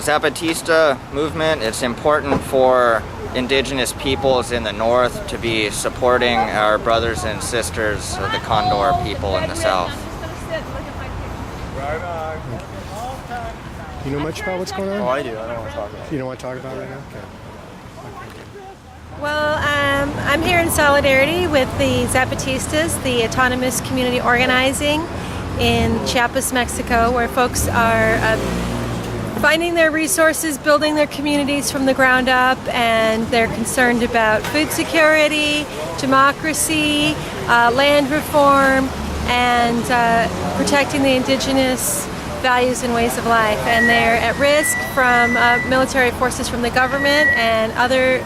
Zapatista movement, it's important for indigenous peoples in the north to be supporting our brothers and sisters of the Condor people in the south. You know much about what's going on? Oh, I do. I don't want to talk about it. You don't want to talk about it right now? Okay. Well, I'm here in solidarity with the Zapatistas, the autonomous community organizing in Chiapas, Mexico, where folks are finding their resources, building their communities from the ground up, and they're concerned about food security, democracy, land reform, and protecting the indigenous values and ways of life. And they're at risk from military forces from the government and other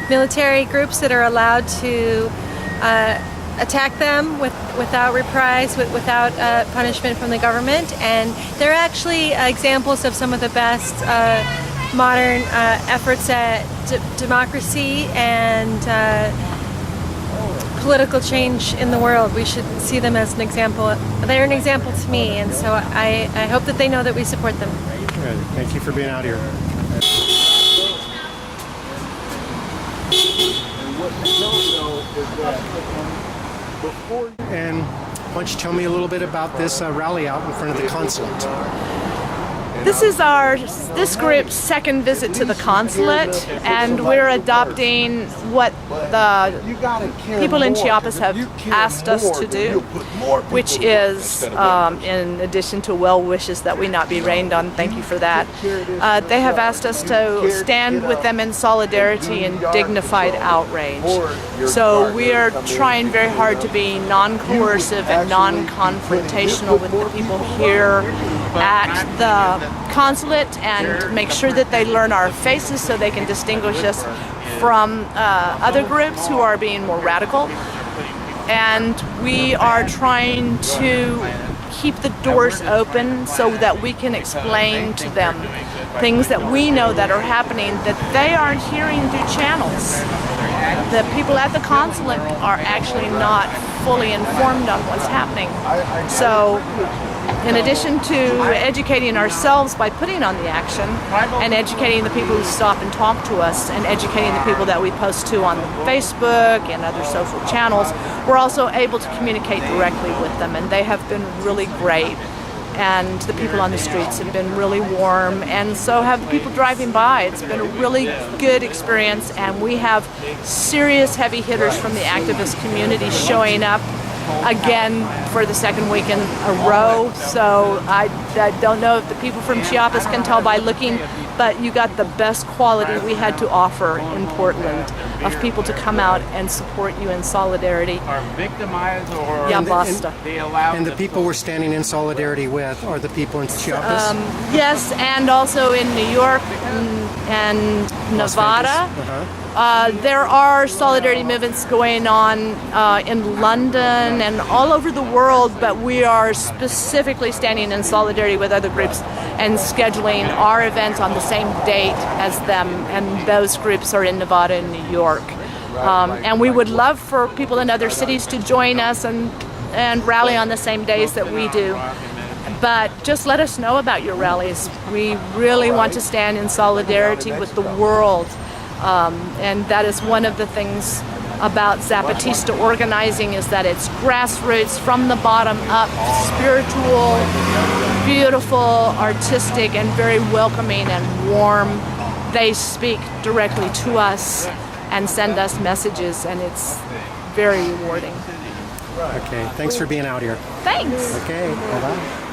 military groups that are allowed to attack them without reprise, without punishment from the government. And they're actually examples of some of the best modern efforts at democracy and political change in the world. We should see them as an example. They're an example to me, and so I hope that they know that we support them. Good. Thank you for being out here. And why don't you tell me a little bit about this rally out in front of the consulate? This is this group's second visit to the consulate, and we're adopting what the people in Chiapas have asked us to do, which is, in addition to well wishes that we not be rained on, thank you for that, they have asked us to stand with them in solidarity and dignified outrage. So we are trying very hard to be non-coercive and non-confrontational with the people here at the consulate and make sure that they learn our faces so they can distinguish us from other groups who are being more radical. And we are trying to keep the doors open so that we can explain to them things that we know that are happening that they aren't hearing through channels. The people at the consulate are actually not fully informed on what's happening. So in addition to educating ourselves by putting on the action and educating the people who stop and talk to us and educating the people that we post to on Facebook and other social channels, we're also able to communicate directly with them, and they have been really great. And the people on the streets have been really warm, and so have the people driving by. It's been a really good experience, and we have serious heavy hitters from the activist community showing up again for the second week in a row. So I don't know if the people from Chiapas can tell by looking, but you got the best quality we had to offer in Portland of people to come out and support you in solidarity. Ya basta. And the people we're standing in solidarity with are the people in Chiapas? Yes, and also in New York and Nevada. There are solidarity movements going on in London and all over the world, but we are specifically standing in solidarity with other groups and scheduling our events on the same date as them, and those groups are in Nevada and New York. And we would love for people in other cities to join us and rally on the same days that we do. But just let us know about your rallies. We really want to stand in solidarity with the world. And that is one of the things about Zapatista organizing, is that it's grassroots, from the bottom up, spiritual, beautiful, artistic, and very welcoming and warm. They speak directly to us and send us messages, and it's very rewarding. Okay, thanks for being out here. Thanks. Okay, bye-bye.